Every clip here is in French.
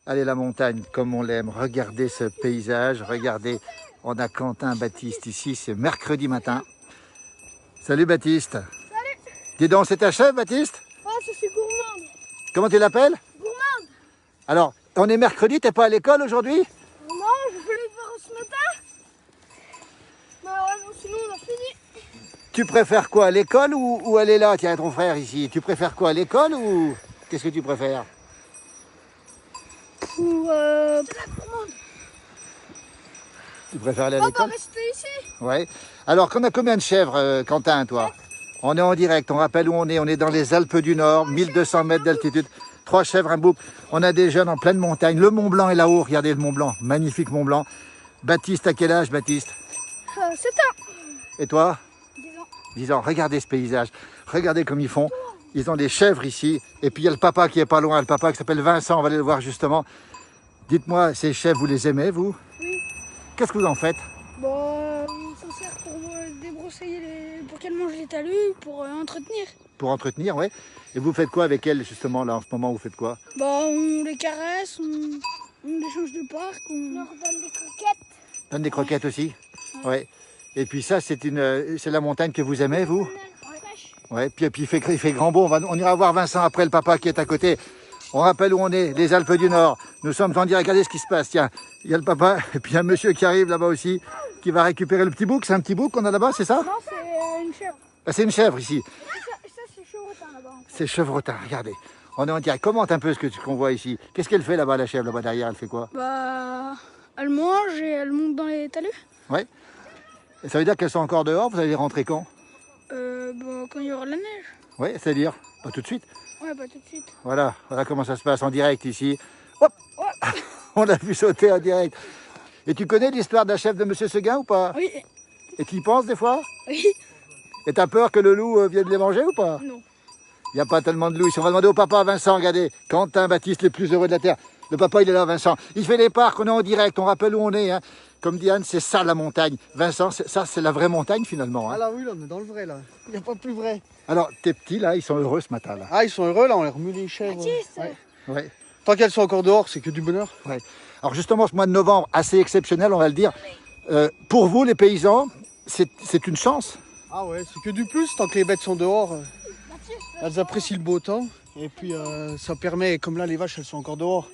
Allez, la montagne, comme on l'aime. Regardez ce paysage, regardez. On a Quentin Baptiste ici, c'est mercredi matin. Salut Baptiste. Salut. Dis donc, c'est ta chef Baptiste? Ah, ça c'est gourmande. Comment tu l'appelles? Gourmande. Alors, on est mercredi, t'es pas à l'école aujourd'hui? Non, je voulais le faire ce matin. Mais ouais, non, sinon on a fini. Tu préfères quoi, l'école ou aller là? Tiens, ton frère ici. Tu préfères quoi, l'école ou qu'est-ce que tu préfères? Ou c'est la gourmande. Tu préfères aller à On va l'école? rester ici. Ouais. Alors, qu'on a combien de chèvres, Quentin, toi? On est en direct, on rappelle où on est. On est dans les Alpes du Nord, 1200 mètres d'altitude. 3 chèvres, un bouc. On a des jeunes en pleine montagne. Le Mont Blanc est là-haut. Regardez le Mont Blanc. Magnifique Mont Blanc. Baptiste, à quel âge, Baptiste? 7 ans. Et toi? 10 ans. 10 ans. Regardez ce paysage. Regardez comme ils font. Ils ont des chèvres ici. Et puis il y a le papa qui est pas loin. Le papa qui s'appelle Vincent. On va aller le voir justement. Dites-moi, ces chèvres, vous les aimez, vous? Oui. Qu'est-ce que vous en faites? Bon, ça sert pour débroussailler pour qu'elle mange les talus, pour entretenir. Pour entretenir, oui. Et vous faites quoi avec elles, justement, là, en ce moment? Vous faites quoi? Bah, on les caresse, on les change de parc, on leur donne des croquettes. Donne des croquettes aussi? Ouais. Et puis ça, c'est la montagne que vous aimez, vous? Ouais. Puis il fait grand beau. On ira voir Vincent après, le papa qui est à côté. On rappelle où on est, les Alpes du Nord. Nous sommes en direct. Regardez ce qui se passe. Tiens, il y a le papa et puis il y a un monsieur qui arrive là-bas aussi, qui va récupérer le petit bouc. C'est un petit bouc qu'on a là-bas, c'est ça? Non, c'est une chèvre. Ah, c'est une chèvre ici. Ça c'est chevrotin là-bas. C'est chevrotin, regardez. On est en direct. Commente un peu qu'on voit ici. Qu'est-ce qu'elle fait là-bas, la chèvre, là-bas derrière? Elle fait quoi? Bah, elle mange et elle monte dans les talus. Ouais. Et ça veut dire qu'elles sont encore dehors? Vous allez rentrer quand? Bah, quand il y aura de la neige. Oui, c'est-à-dire pas tout de suite. Ouais, bah tout de suite. Voilà comment ça se passe en direct ici. Hop. On l'a vu sauter en direct. Et tu connais l'histoire de la chèvre de Monsieur Seguin ou pas? Oui. Et tu y penses des fois? Oui. Et t'as peur que le loup vienne les manger ou pas? Non. Il n'y a pas tellement de loups ici. On va demander au papa Vincent, regardez. Quentin Baptiste, les plus heureux de la terre. Le papa, il est là, Vincent. Il fait les parcs, on est en direct, on rappelle où on est. Hein. Comme Diane, c'est ça la montagne. Vincent, ça, c'est la vraie montagne finalement. Hein. Ah là, oui, là, on est dans le vrai, là. Il n'y a pas plus vrai. Alors, tes petits, là, ils sont heureux ce matin, là. Ah, ils sont heureux, là, on les remue les chèvres. Baptiste. Ouais. Tant qu'elles sont encore dehors, c'est que du bonheur. Ouais. Alors justement, ce mois de novembre, assez exceptionnel, on va le dire. Pour vous, les paysans, c'est une chance. Ah ouais, c'est que du plus, tant que les bêtes sont dehors, elles apprécient le beau temps. Et puis, ça permet, comme là, les vaches, elles sont encore dehors.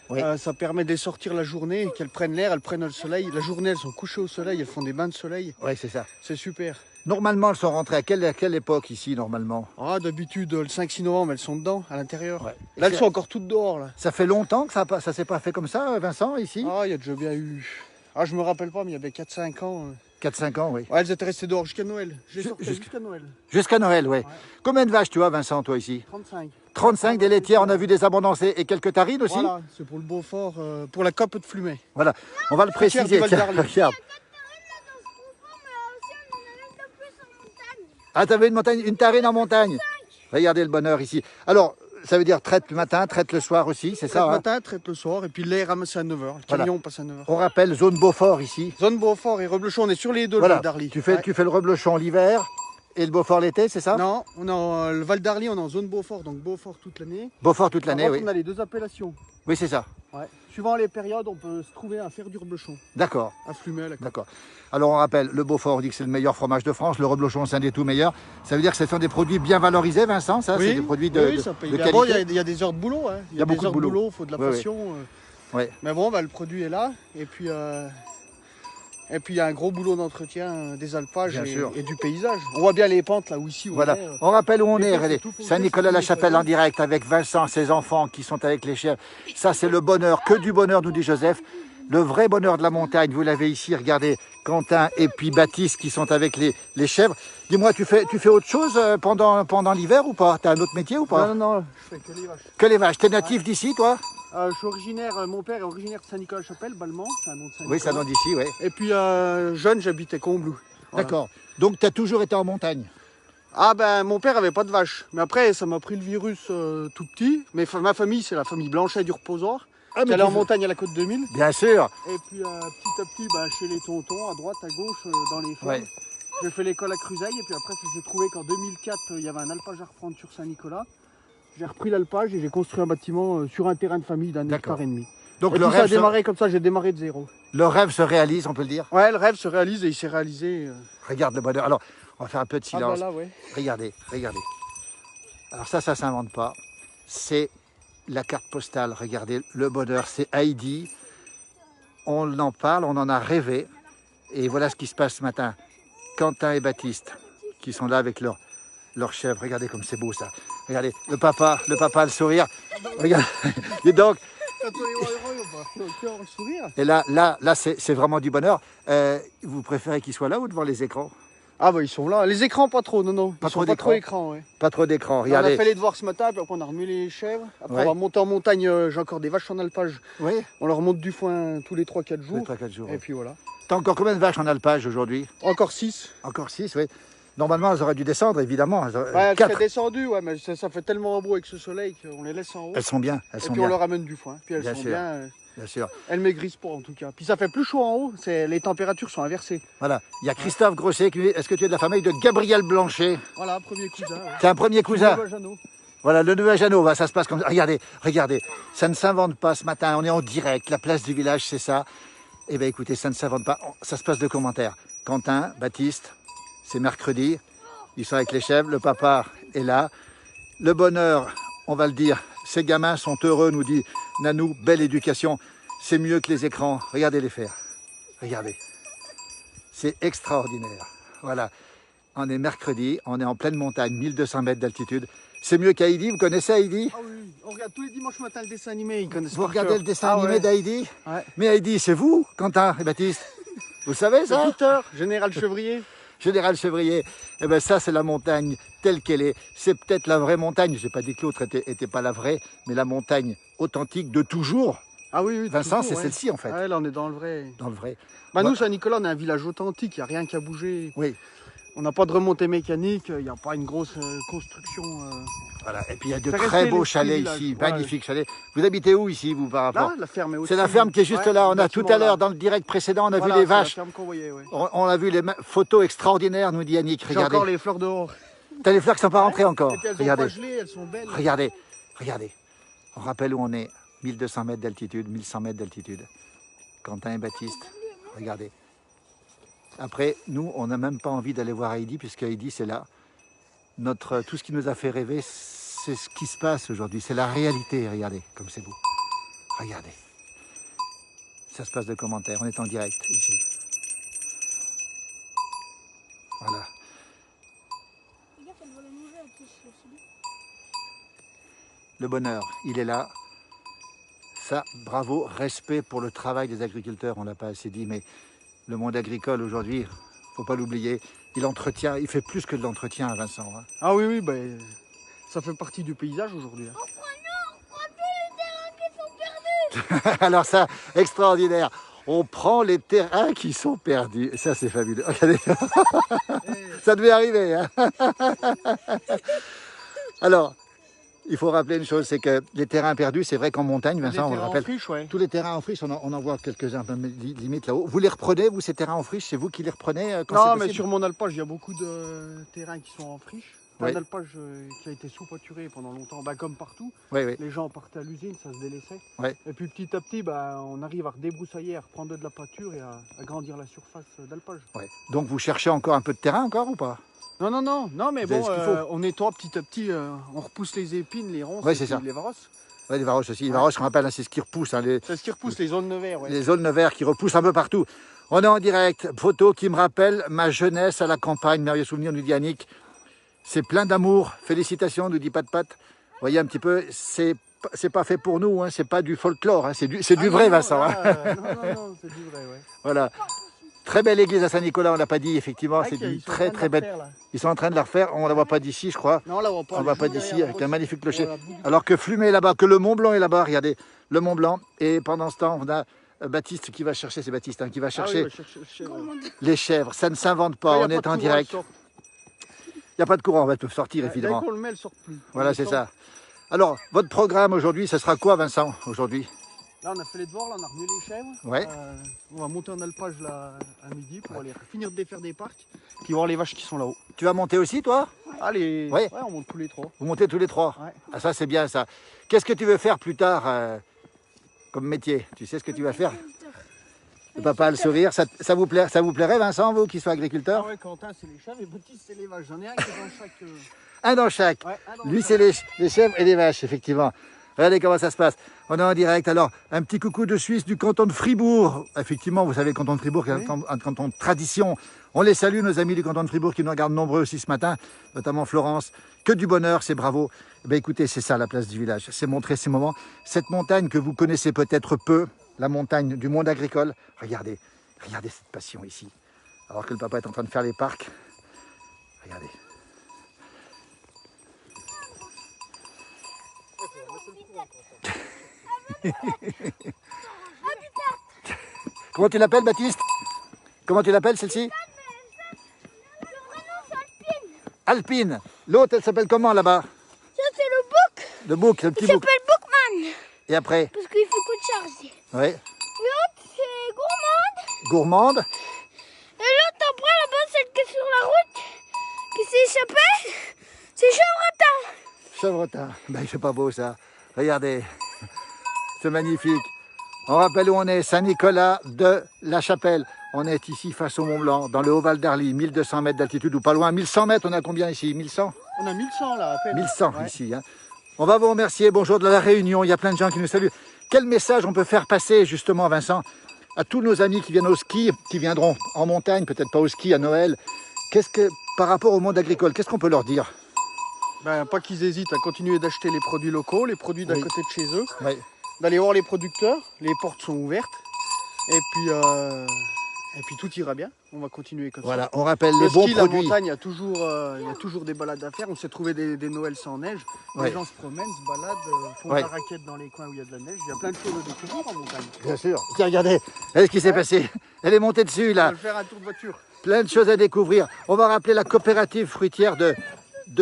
Oui. Ça permet de les sortir la journée, qu'elles prennent l'air, elles prennent le soleil. La journée, elles sont couchées au soleil, elles font des bains de soleil. Oui, c'est ça. C'est super. Normalement, elles sont rentrées à quelle époque ici, normalement? Ah, d'habitude, le 5-6 novembre, elles sont dedans, à l'intérieur. Ouais. Là, elles sont encore toutes dehors, là. Ça fait longtemps que ça s'est pas fait comme ça, Vincent, ici? Ah, il y a déjà bien eu... Ah, je me rappelle pas, mais il y avait 4-5 ans. 4-5 ans, oui. Ouais, elles étaient restées dehors jusqu'à Noël. J'ai sorti jusqu'à- jusqu'à Noël. Jusqu'à Noël, oui. Ouais. Combien de vaches tu as, Vincent, toi, ici? 35. 35 des laitières, on a vu des abondances et quelques tarines aussi? Voilà, c'est pour le Beaufort, pour la cope de Flumet. Voilà. On va le Côtière préciser. du Tiens, Val-d'Arly. regarde. Ah, t'avais une tarine en montagne. Regardez le bonheur ici. Alors, ça veut dire traite le matin, traite le soir aussi, c'est Traite ça? le Hein? matin, traite le soir, et puis l'air ramassé à 9h. Le Voilà. camion passe à 9h. On rappelle, zone Beaufort ici. Zone Beaufort et Reblochon, on est sur les deux, Voilà. le Val d'Arly. Tu fais le Reblochon l'hiver et le Beaufort l'été, c'est ça? Non, on a le Val d'Arly, on est en zone Beaufort, donc Beaufort toute l'année. Beaufort toute Par l'année, contre, oui. on a les deux appellations. Oui, c'est ça. Ouais. Suivant les périodes, on peut se trouver à faire du Reblochon, D'accord. à Flumet, à la cope. D'accord. Alors on rappelle, le Beaufort, on dit que c'est le meilleur fromage de France, le Reblochon, c'est un des tout meilleurs. Ça veut dire que ce sont des produits bien valorisés, Vincent, ça? C'est des produits de ça paye de bien. qualité. Bon, il y a des heures de boulot, hein. Il y a beaucoup des heures de de boulot. boulot, il faut de la Oui, oui. passion. Oui. Mais bon, bah, le produit est là, et puis il y a un gros boulot d'entretien des alpages Bien sûr. et du paysage. On voit bien les pentes là où ici. Où Voilà, on est, on rappelle où on les est, gens, regardez. c'est tout pour Saint-Nicolas-la-Chapelle les en direct avec Vincent, ses enfants qui sont avec les chèvres. Ça, c'est le bonheur, que du bonheur, nous dit Joseph. Le vrai bonheur de la montagne, vous l'avez ici, regardez, Quentin et puis Baptiste qui sont avec les chèvres. Dis-moi, tu fais autre chose pendant l'hiver ou pas? Tu as un autre métier ou pas? Non, je fais que les vaches. Que les vaches. T'es natif d'ici, toi? Je suis originaire, mon père est originaire de Saint-Nicolas-la-Chapelle, Balmont, c'est un nom de Saint-Nicolas. Oui, ça donne d'ici, oui. Et puis jeune, j'habitais Combloux. Voilà. D'accord. Donc, tu as toujours été en montagne? Ah ben, mon père avait pas de vaches. Mais après, ça m'a pris le virus tout petit. Mais ma famille, c'est la famille Blanchet du Reposoir. Ah, Qui allait en montagne à la côte 2000. Bien sûr. Et puis petit à petit, chez les tontons, à droite, à gauche, dans les fermes. Ouais. J'ai fait l'école à Cruseille et puis après j'ai trouvé qu'en 2004 il y avait un alpage à reprendre sur Saint-Nicolas. J'ai repris l'alpage et j'ai construit un bâtiment sur un terrain de famille d'1,5 D'accord. hectare. Donc Et puis ça a démarré comme ça, j'ai démarré de zéro. le rêve se réalise, on peut le dire. Ouais, le rêve se réalise et il s'est réalisé. Regarde le bonheur. Alors, on va faire un peu de Ah bah silence. là, ouais. Regardez, regardez. Alors ça s'invente pas. C'est la carte postale. Regardez, le bonheur, c'est Heidi. On en parle, on en a rêvé. Et voilà ce qui se passe ce matin. Quentin et Baptiste, qui sont là avec leur chèvre. Regardez comme c'est beau ça. Regardez, le papa, le sourire. Regarde. Et donc, Quand on est heureux, on va le sourire. et là c'est vraiment du bonheur. Vous préférez qu'ils soient là ou devant les écrans? Ah bah ils sont là. Les écrans, pas trop, non. Pas Ils trop sont pas trop d'écran. écran, ouais. Pas trop d'écran, On a regardez. fait les devoirs ce matin, puis après on a remué les chèvres. Après Ouais. on va monter en montagne, j'ai encore des vaches en alpage. Oui, On leur monte du foin tous les 3-4 jours. 3-4 jours. Et puis voilà. T'as encore combien de vaches en alpage aujourd'hui? Encore 6. Encore 6, oui. Normalement, elles auraient dû descendre, évidemment. Ouais, elles 4. seraient descendues, ouais, mais ça fait tellement beau avec ce soleil qu'on les laisse en haut. Elles sont bien, elles Et sont puis on bien, leur amène du foin. Puis elles Bien sont sûr. bien. bien sûr. Elles maigrissent pas en tout cas. Puis ça fait plus chaud en haut. Les températures sont inversées. Voilà, il y a Christophe Grosset qui dit, est-ce que tu es de la famille de Gabriel Blanchet? Voilà, premier cousin. Ouais. C'est un premier cousin. Nouveau Jeannot. Voilà, le nouvel Jeannot, ça se passe comme ça. Regardez, regardez, ça ne s'invente pas ce matin, on est en direct, la place du village, c'est ça. Eh bien écoutez, ça ne s'invente pas, ça se passe de commentaires. Quentin, Baptiste, c'est mercredi, ils sont avec les chèvres, le papa est là. Le bonheur, on va le dire, ces gamins sont heureux, nous dit Nanou, belle éducation, c'est mieux que les écrans. Regardez les faire, regardez. C'est extraordinaire. Voilà, on est mercredi, on est en pleine montagne, 1200 mètres d'altitude. C'est mieux qu'Heidi, vous connaissez Heidi? Ah oui, on regarde tous les dimanches matin le dessin animé, ils connaissent Vous par regardez cœur. le dessin Ah animé ouais. d'Heidi? Ouais. Mais Heidi, c'est vous, Quentin et Baptiste? Vous savez ça? Peter, Général Chevrier. Général Chevrier, eh ben ça c'est la montagne telle qu'elle est. C'est peut-être la vraie montagne, je n'ai pas dit que l'autre était pas la vraie, mais la montagne authentique de toujours. Ah oui, oui. Vincent, toujours, c'est ouais. celle-ci en fait, Ouais, là on est dans le vrai. dans le vrai. Bah Ouais. nous, Saint-Nicolas, on est un village authentique, il n'y a rien qu'à bouger. Oui, On n'a pas de remontée mécanique, il n'y a pas une grosse construction. voilà. Et puis il y a de Ça très restait beaux l'esprit chalets village, ici, ouais. magnifiques chalets. Vous habitez où ici, vous, par rapport? Là, la ferme est au-dessus. C'est la ferme qui est juste Ouais, là. On le a tout bâtiment à l'heure, là. dans le direct précédent, on a Voilà, vu les c'est la vaches. ferme qu'on voyait, ouais. On a vu les photos extraordinaires, nous dit Yannick. J'ai Regardez. encore les fleurs dehors. T'as les fleurs qui ne sont pas rentrées encore. Et puis elles ont Regardez. pas gelé, elles sont belles. Regardez, regardez. On rappelle où on est. 1200 mètres d'altitude, 1100 mètres d'altitude. Quentin et Baptiste, regardez. Après, nous, on n'a même pas envie d'aller voir Heidi, puisque Heidi, c'est là. Tout ce qui nous a fait rêver, c'est ce qui se passe aujourd'hui. C'est la réalité, regardez, comme c'est beau. Regardez. Ça se passe de commentaires. On est en direct, ici. Voilà. Regarde, elle va la manger, la quiche, c'est bien. Le bonheur, il est là. Ça, bravo, respect pour le travail des agriculteurs, on ne l'a pas assez dit, mais le monde agricole aujourd'hui, il ne faut pas l'oublier, il fait plus que de l'entretien, Vincent. Hein. Ah oui, oui, ben, ça fait partie du paysage aujourd'hui. Hein. Alors ça, extraordinaire. On prend les terrains qui sont perdus. Ça, c'est fabuleux. Regardez. Ça devait arriver. Hein. Alors, il faut rappeler une chose, c'est que les terrains perdus, c'est vrai qu'en montagne, Vincent, on le rappelle, friche, ouais. tous les terrains en friche, on en voit quelques-uns, limite là-haut. Vous les reprenez, vous, ces terrains en friche? C'est vous qui les reprenez quand Non, c'est mais possible? sur mon alpage, il y a beaucoup de terrains qui sont en friche. C'est Ouais. un alpage qui a été sous-pâturé pendant longtemps, bah, comme partout. Oui, oui. Les gens partaient à l'usine, ça se délaissait. Ouais. Et puis petit à petit, bah, on arrive à redébroussailler, à reprendre de la pâture et à agrandir la surface d'alpage. Ouais. Donc vous cherchez encore un peu de terrain encore ou pas? Non, mais Vous avez bon, ce qu'il faut. on nettoie petit à petit, on repousse les épines, les ronces, Ouais, et c'est puis ça. les varosses. Oui, les varoches aussi. Les varoches, on rappelle, hein, c'est ce qui repousse, hein, C'est ce qui repousse, les zones verts, ouais. les zones verts qui repoussent un peu partout. On est en direct, photo qui me rappelle ma jeunesse à la campagne, merveilleux souvenir, nous dit Yannick. C'est plein d'amour, félicitations, nous dit Pat Pat. Vous voyez un petit peu, c'est pas fait pour nous, hein, c'est pas du folklore, hein, c'est du vrai, Vincent. Hein. Non, c'est du vrai, ouais. Voilà. Très belle église à Saint-Nicolas, on l'a pas dit, effectivement, Ah, c'est qu'ils une sont en très train de très la belle. refaire, là. Ils sont en train de la refaire, on la voit pas d'ici, je crois. Non, là, on On va pas juste d'ici derrière, avec on un magnifique clocher. Voilà, bout- Alors que Flumet est là-bas, que le Mont Blanc est là-bas, regardez, le Mont Blanc. Et pendant ce temps, on a Baptiste qui va chercher, c'est Baptiste hein, qui va Ah oui, chercher ouais, chercher, ouais. les chèvres. Ça ne s'invente pas, Ouais, y a on est de en courant, direct. elle sort. Il n'y a pas de courant, elles peuvent sortir Dès évidemment. qu'on le met, elle sort plus. Voilà, On c'est sort. ça. Alors, votre programme aujourd'hui, ce sera quoi, Vincent, aujourd'hui? Là, on a fait les devoirs, là, on a remué les chèvres. Ouais. On va monter en alpage là, à midi pour aller finir de défaire des parcs, puis voir les vaches qui sont là-haut. Tu vas monter aussi, toi? Allez, Ouais. on monte tous les trois. Vous montez tous les trois? Ouais. Ah, ça, c'est bien, ça. Qu'est-ce que tu veux faire plus tard comme métier? Tu sais ce que tu vas faire? Le papa a le sourire. Ça vous plairait, Vincent, vous, qui soit agriculteur? Ah ouais, Quentin, c'est les chèvres et Baptiste, c'est les vaches. J'en ai un qui est dans chaque... Un dans chaque. Ouais, un dans Lui, chaque. c'est les chèvres et les vaches, effectivement. Regardez comment ça se passe. On est en direct. Alors, un petit coucou de Suisse du canton de Fribourg. Effectivement, vous savez, le canton de Fribourg, qui est un canton de tradition. On les salue, nos amis du canton de Fribourg, qui nous regardent nombreux aussi ce matin, notamment Florence. Que du bonheur, c'est bravo. Eh bien, écoutez, c'est ça la place du village. C'est montrer ces moments. Cette montagne que vous connaissez peut-être peu, la montagne du monde agricole. Regardez cette passion ici. Alors que le papa est en train de faire les parcs. Regardez. Comment tu l'appelles, Baptiste? Comment tu l'appelles, celle-ci? Alpine. L'autre, elle s'appelle comment, là-bas? Ça, c'est le bouc. Le bouc, le petit Il bouc. s'appelle Bookman. Et après? Parce qu'il fait coup de charge. Oui. L'autre, c'est Gourmande. Gourmande. Et l'autre, après, là-bas, celle qui est sur la route, qui s'est échappée, c'est Chevretin. Chevretin. Ben, c'est pas beau, ça. Regardez. C'est magnifique. On rappelle où on est. Saint-Nicolas de la Chapelle. On est ici face au Mont Blanc, dans le Haut-Val d'Arly, 1200 mètres d'altitude ou pas loin. 1100 mètres, on a combien ici? 1100? On a 1100 là, à peine. 1100 Ouais. ici. Hein. On va vous remercier. Bonjour de la Réunion. Il y a plein de gens qui nous saluent. Quel message on peut faire passer, justement, Vincent, à tous nos amis qui viennent au ski, qui viendront en montagne, peut-être pas au ski, à Noël? Par rapport au monde agricole, qu'est-ce qu'on peut leur dire? Ben, pas qu'ils hésitent à continuer d'acheter les produits locaux, les produits d'à Oui. côté de chez eux, Oui. d'aller voir les producteurs, les portes sont ouvertes, et puis tout ira bien, on va continuer comme Voilà, ça. on rappelle Le les bons ski, la produits. montagne, il y a toujours des balades à faire, on s'est trouvé des Noëls sans neige, Ouais. les gens se promènent, se baladent, font Ouais. de la raquette dans les coins où il y a de la neige, il y a plein de choses à découvrir en montagne. Bien sûr. Tiens, regardez, regardez ce qui s'est passé. Elle est montée dessus, On va là. le faire un tour de voiture. Plein de choses à découvrir. On va rappeler la coopérative fruitière de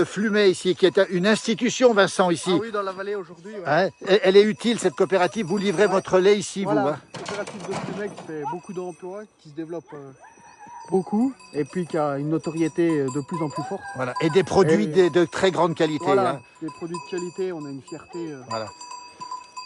Flumet ici, qui est une institution, Vincent, ici. Ah oui, dans la vallée aujourd'hui. Ouais. Hein, elle est utile, cette coopérative. Vous livrez votre lait ici, Voilà, vous. Hein. coopérative de Flumet qui fait beaucoup d'emplois, qui se développe beaucoup, et puis qui a une notoriété de plus en plus forte. Voilà. Et des produits de très grande qualité. Voilà, Hein. des produits de qualité, on a une fierté. Voilà.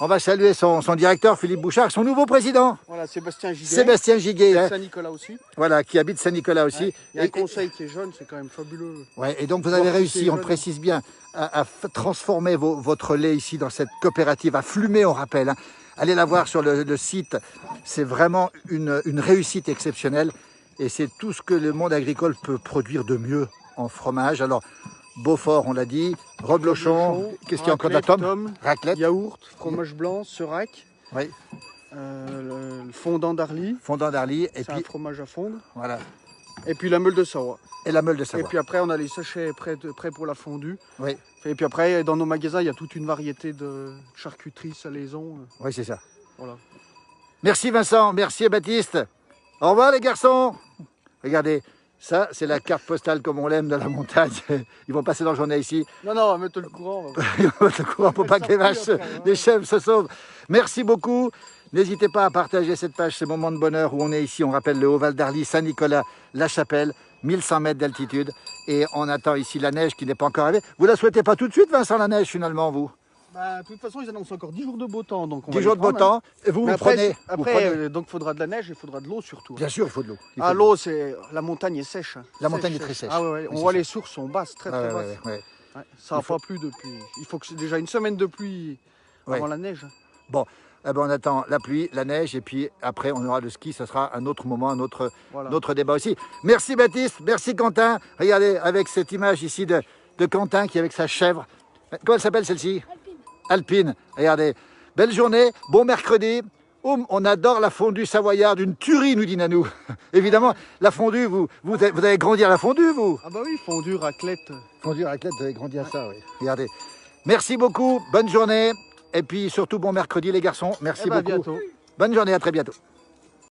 On va saluer son directeur, Philippe Bouchard, son nouveau président, Voilà, Sébastien Giguet, Sébastien Giguet, hein, Saint-Nicolas aussi. voilà, qui habite Saint-Nicolas aussi. Ouais. Il y a un Et- conseil qui est jeune, c'est quand même fabuleux. Ouais, et donc vous avez Voir tous réussi, ces on jeunes. précise bien, à transformer votre lait ici dans cette coopérative, à Flumet, on rappelle. Hein. Allez la voir sur le site, c'est vraiment une réussite exceptionnelle et c'est tout ce que le monde agricole peut produire de mieux en fromage. Alors, Beaufort, on l'a dit, Reblochon, qu'est-ce qu'il y a encore de la tome? Raclette, Yaourt, fromage blanc, serac, oui, le fondant d'Arly, fondant d'Arly, et c'est un puis, fromage à fondre, voilà, et puis la meule de Savoie. et la meule de Et Savoie. puis après, on a les sachets prêts pour la fondue. Oui, Et puis après, dans nos magasins, il y a toute une variété de charcuterie, salaison. oui, c'est ça. Voilà. Merci Vincent, merci Baptiste. Au revoir les garçons. Regardez, ça c'est la carte postale comme on l'aime de la montagne. Ils vont passer leur journée ici. Non, non, on va mettre le courant. on va- Ils vont mettre le courant pour pas que les vaches, Après, ouais. les chèvres se sauvent. Merci beaucoup. N'hésitez pas à partager cette page, ces moments de bonheur où on est ici. On rappelle le Haut-Val d'Arly, Saint-Nicolas, La Chapelle, 1100 mètres d'altitude. Et on attend ici la neige qui n'est pas encore arrivée. Vous la souhaitez pas tout de suite, Vincent, la neige finalement, vous? Bah, de toute façon, ils annoncent encore 10 jours de beau temps. Donc on 10 va jours les de beau prendre, hein. temps. Et vous, Mais vous prenez. après, vous prenez. donc il faudra de la neige et il faudra de l'eau surtout. Bien sûr, il faut de l'eau. Il faut Ah, de l'eau. l'eau, c'est la montagne est sèche. hein. La montagne est très sèche. Ah ouais, ouais. Oui, On c'est voit ça. les sources sont basses, très Ouais, très ouais, basses. ouais, ouais. Ouais, ça n'a Il faut- pas plu depuis. Il faut que c'est déjà une semaine de pluie Ouais. avant la neige. Bon, eh ben, on attend la pluie, la neige, et puis après on aura le ski, ce sera un autre moment, Voilà. notre débat aussi. Merci Baptiste, merci Quentin. Regardez, avec cette image ici de Quentin qui est avec sa chèvre. Comment elle s'appelle celle-ci? Alpine. Regardez, belle journée, bon mercredi. On adore la fondue savoyarde, une tuerie, nous dit Nanou. Évidemment, la fondue, vous avez grandi à la fondue, vous? Ah bah oui, fondue, raclette. Fondue raclette, vous avez grandi à ça, oui. Regardez. Merci beaucoup, bonne journée. Et puis surtout, bon mercredi les garçons. Merci Eh ben, à beaucoup. bientôt. Bonne journée, à très bientôt.